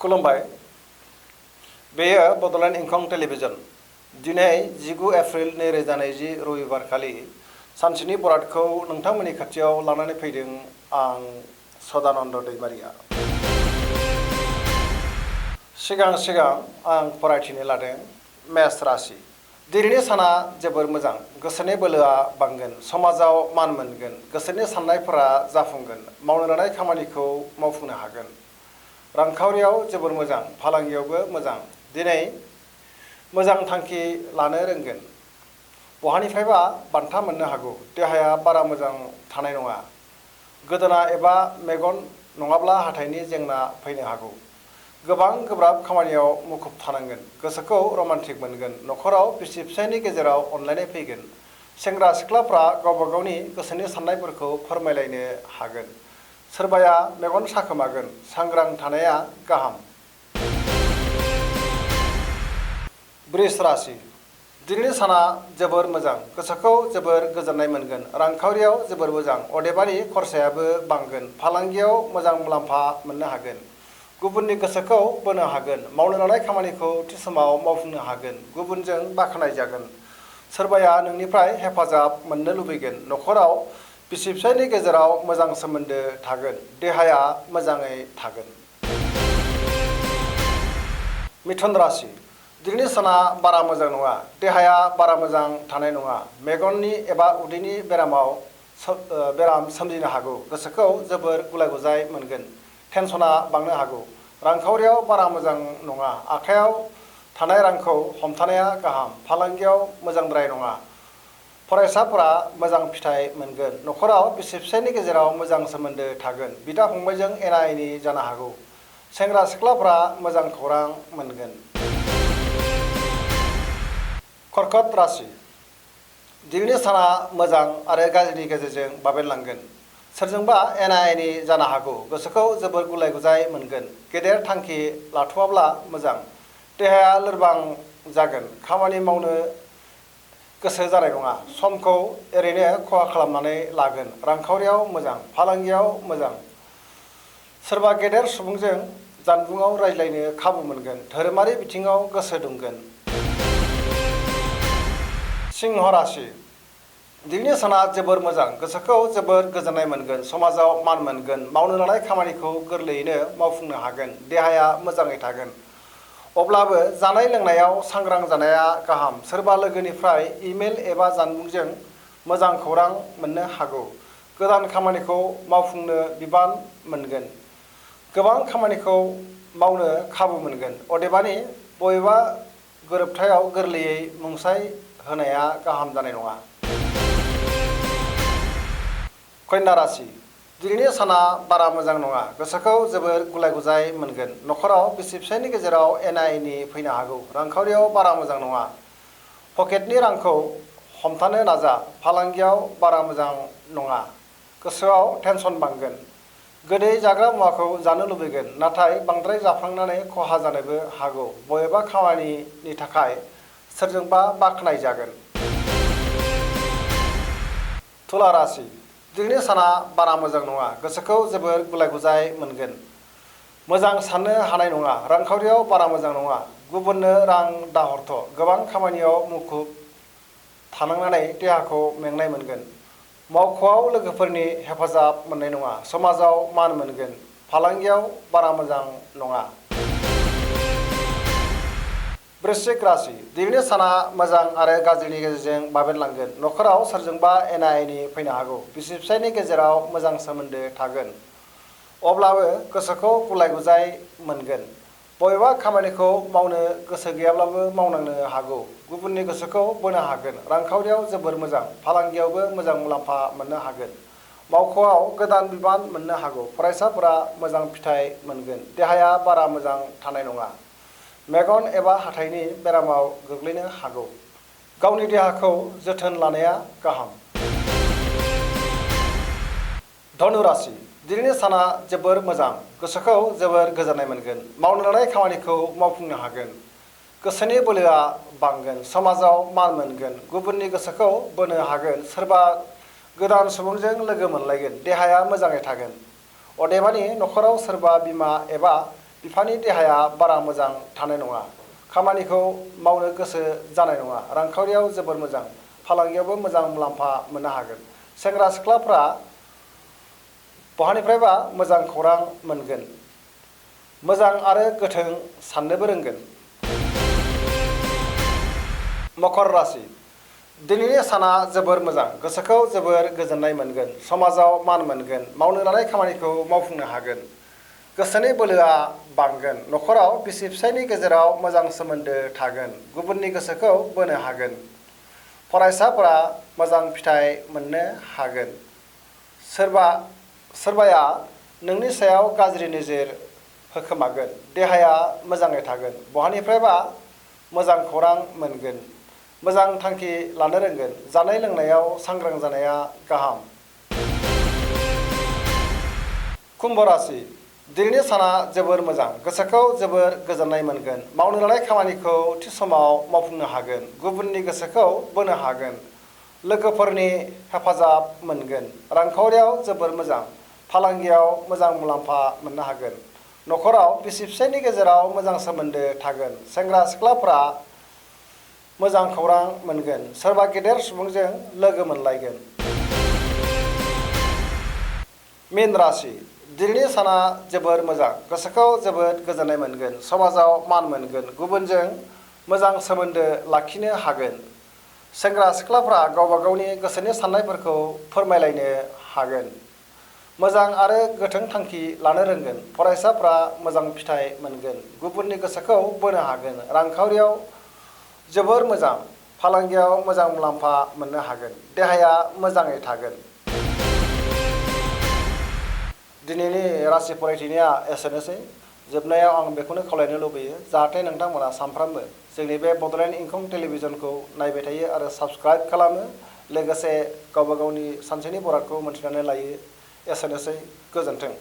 खुलुमबाय। बेयो बड'लेण्ड इंखं टेलिभिजन। दिनै 19 एप्रिल 2020 रबिबार खालि सानसेनि बरादखौ नोंथांमोननि खाथियाव लानानै फैदों आं सदानन्द दैमारिया। सिगां आं फरायथिनो लादों मेष राशि। दिनैनि साना जोबोर मोजां। गोसोनि बोलोआ बांगोन, समाजाव मान मोनगोन, गोसोनि साननायफोरा जाफुंगोन, मावनो लानाय खामानिखौ मावफुंनो हागोन। रांखावरियाव जोबोर मोजां, फालांगियावबो मोजां। दिनै मोजां थांखि लानो रोंगोन। बहानिफ्रायबा बान्था मोननो हागौ। देहाया बारा मोजां थानाय नङा। गोदोना एबा मेगन नङाब्ला हाथाइनि जेंना फैनो हागौ। गोबां गोब्राब खामानियाव मुखुब थानांगोन। गोसोखौ रमान्टिक मोनगोन। न'खराव बिसि फिसायनि गेजेराव अनलायनाय फैगोन। सेंग्रा सिख्लाफ्रा गावबा गावनि गोसोनि साननायफोरखौ फोरमायलायनो हागोन। सोरबाया मेगन साखोमागोन। सांग्रां थानाया गाहाम। वृष राशि। दिनैनि साना जोबोर मोजां। गोसोखौ जोबोर गोजोननाय मोनगोन। रांखावरियाव जोबोर मोजां, अदेबानि खरसायाबो बांगोन। फालांगियाव मोजां मुलाम्फा मोननो हागोन। गुबुननि गोसोखौ बोनो हागोन। मावनो लानाय खामानिखौ थि समाव मावफुंनो हागोन। गुबुनजों बाख्नायजागोन। सोरबाया नोंनिफ्राय हेफाजाब मोननो लुबैगोन। न'खराव बिसि फिसायनि गेजेराव मोजां सोमोन्दो थागोन। देहाया मोजाङै थागोन। मिथुन राशि। दिनैनि साना बारा मोजां नङा। देहाया बारा मोजां थानाय नङा। मेगननि एबा उदैनि बेराम सोमजिनो हागौ। गोसोखौ जोबोर गुलाय गुजाय मोनगोन। टेनसना बांनो हागौ। रांखावरियाव बारा मोजां नङा। आखायाव थानाय रांखौ हमथानाया गाहाम। फालांगियाव मोजांद्राय नङा। फरायसाफोरा मोजां फिथाइ मोनगोन। न'खराव बिसि फिसायनि गेजेराव मोजां सोमोन्दो थागोन। बिदा फंबायजों एना एनि जानो हागौ। सेंग्रा सिख्लाफ्रा मोजां खौरां मोनगोन। कर्कट राशि। दिनैनि साना मोजां आरो गाज्रिनि गेजेरजों बाबेनलांगोन। सोरजोंबा एना एनि जानो हागौ। गोसोखौ जोबोर गुलाय गुजाय मोनगोन। गेदेर थांखि लाथ'वाब्ला मोजां। देहाया लोरबां जागोन। खामानि मावनो गोसो जानाय नङा। समखौ ओरैनो खहा खालामनानै लागोन। रांखावरियाव मोजां, फालांगियाव मोजां। सोरबा गेदेर सुबुंजों जानबुङाव रायज्लायनो खाबु मोनगोन। धोरोमारि बिथिङाव गोसो दुंगोन। सिंह राशि। दिनैनि साना जोबोर मोजां। गोसोखौ जोबोर गोजोननाय मोनगोन। समाजाव मान मोनगोन। मावनो लानाय खामानिखौ गोरलैयैनो मावफुंनो हागोन। देहाया मोजाङै थागोन। अब्लाबो जानाय लोंनायाव सांग्रां जानाया गाहाम। सोरबा लोगोनिफ्राय इमेल एबा जानबुंजों मोजां खौरां मोननो हागौ। गोदान खामानिखौ मावफुंनो बिबान मोनगोन। गोबां खामानिखौ मावनो खाबु मोनगोन। अदेबानि बबेबा गोरोबथायाव गोरलैयै मुंसाइ होनाया गाहाम जानाय नङा। कन्या राशि। दिनैनि साना बारा मोजां नङा। गोसोखौ जोबोर गुलाय गुजाय मोनगोन। न'खराव बिसि फिसायनि गेजेराव एना एनि फैनो हागौ। रांखावरियाव बारा मोजां नङा। पकेटनि रांखौ हमथानो नाजा। फालांगियाव बारा मोजां नङा। गोसोआव टेनसन बांगोन। गोदै जाग्रा मुवाखौ जानो लुबैगोन। नाथाय बांद्राय जाफ्लांनानै खहा जानोबो हागौ। बबेबा खामानिनि थाखाय सोरजोंबा बाख्नायजागोन। तुला राशि। दिनैनि साना बारा मोजां नङा। गोसोखौ जोबोर गुलाय गुजाय मोनगोन। मोजां साननो हानाय नङा। रांखावरियाव बारा मोजां नङा। गुबुननो रां दाहरथ'। गोबां खामानियाव मुखुब थानांनानै देहाखौ मेंनाय मोनगोन। मावख'आव लोगोफोरनि हेफाजाब मोननाय नङा। समाजाव मान मोनगोन। फालांगियाव बारा मोजां नङा। वृश्चिक राशि। दिनैनि साना मोजां आरो गाज्रिनि गेजेरजों बाबेनलांगोन। न'खराव सोरजोंबा एना एनि फैनो हागौ। बिसि फिसायनि गेजेराव मोजां सोमोन्दो थागोन। अब्लाबो गोसोखौ गुलाय गुजाय मोनगोन। बबेबा खामानिखौ मावनो गोसो गैयाब्लाबो मावनांनो हागौ। गुबुननि गोसोखौ बोनो हागोन। रांखावरियाव जोबोर मोजां। फालांगियावबो मोजां मुलाम्फा मोननो हागोन। मावख'आव गोदान बिबान मोननो हागौ। फरायसाफोरा मोजां फिथाइ मोनगोन। देहाया बारा मोजां थानाय नङा। मेगन एबा हाथाइनि बेरामाव गोग्लैनो हागौ। गावनि देहाखौ जोथोन लानाया गाहाम। धनु राशि। दिनैनि साना जोबोर मोजां। गोसोखौ जोबोर गोजोननाय मोनगोन। मावनो लानाय खामानिखौ मावफुंनो हागोन। गोसोनि बोलोआ बांगोन। समाजाव मान मोनगोन। गुबुननि गोसोखौ बोनो हागोन। सोरबा गोदान सुबुंजों लोगो मोनलायगोन। देहाया मोजाङै थागोन। अदेबानि न'खराव सोरबा बिमा एबा बिफानि देहाया बारा मोजां थानाय नङा, खामानिखौ मावनो गोसो जानाय नङा, रांखावरियाव जोबोर मोजां, फालांगियावबो मोजां मुलाम्फा मोननो हागोन। सेंग्रा सिख्लाफ्रा बहानिफ्रायबा मोजां खौरां मोनगोन, मोजां आरो गोथों साननोबो रोंगोन। मकर राशि दिनैनि साना जोबोर मोजां, गोसोखौ जोबोर गोजोननाय मोनगोन, समाजाव मान मोनगोन, मावनो लानाय खामानिखौ मावफुंनो हागोन, गोसोनि बोलोआ बांगोन, न'खराव बिसि फिसायनि गेजेराव मोजां सोमोन्दो थागोन, गुबुननि गोसोखौ बोनो हागोन, फरायसाफोरा मोजां फिथाइ मोननो हागोन, सोरबाया नोंनि सायाव गाज्रि नोजोर होखोमागोन, देहाया मोजाङै थागोन, बहानिफ्रायबा मोजां खौरां मोनगोन, मोजां थांखि लानो रोंगोन, जानाय लोंनायाव सांग्रां जानाया गाहाम। कुम्भ राशि दिनैनि साना जोबोर मोजां, गोसोखौ जोबोर गोजोननाय मोनगोन, मावनो लानाय खामानिखौ थि समाव मावफुंनो हागोन, गुबुननि गोसोखौ बोनो हागोन, लोगोफोरनि हेफाजाब मोनगोन, रांखावरियाव जोबोर मोजां, फालांगियाव मोजां मुलाम्फा मोननो हागोन, न'खराव बिसि फिसायनि गेजेराव मोजां सोमोन्दो थागोन, सेंग्रा सिख्लाफ्रा मोजां खौरां मोनगोन, सोरबा गेदेर सुबुंजों लोगो मोनलायगोन। मीन राशि दिनैनि साना जोबोर मोजां, गोसोखौ जोबोद गोजोननाय मोनगोन, समाजाव मान मोनगोन, गुबुनजों मोजां सोमोन्दो लाखिनो हागोन, सेंग्रा सिख्लाफ्रा गावबा गावनि गोसोनि साननायफोरखौ फोरमायलायनो हागोन, मोजां आरो गोथों थांखि लानो रोंगोन, फरायसाफ्रा मोजां फिथाइ मोनगोन, गुबुननि गोसोखौ बोनो हागोन, रांखावरियाव जोबोर मोजां, फालांगियाव मोजां मुलाम्फा मोननो हागोन, देहाया मोजाङै थागोन। दिनैनि राशि फरायथिनाया एसेनोसै। जोबनायाव आं बेखौनो खावलायनो लुबैयो जाहाथे नोंथांमोना सानफ्रामबो जोंनि बे बड'लेण्ड इंखं टेलिभिजनखौ नायबाय थायो आरो साबस्क्राइब खालामो, लोगोसे गावबा गावनि सानसेनि बरादखौ मोनथिनानै लायो। एसेनोसै, गोजोन्थों।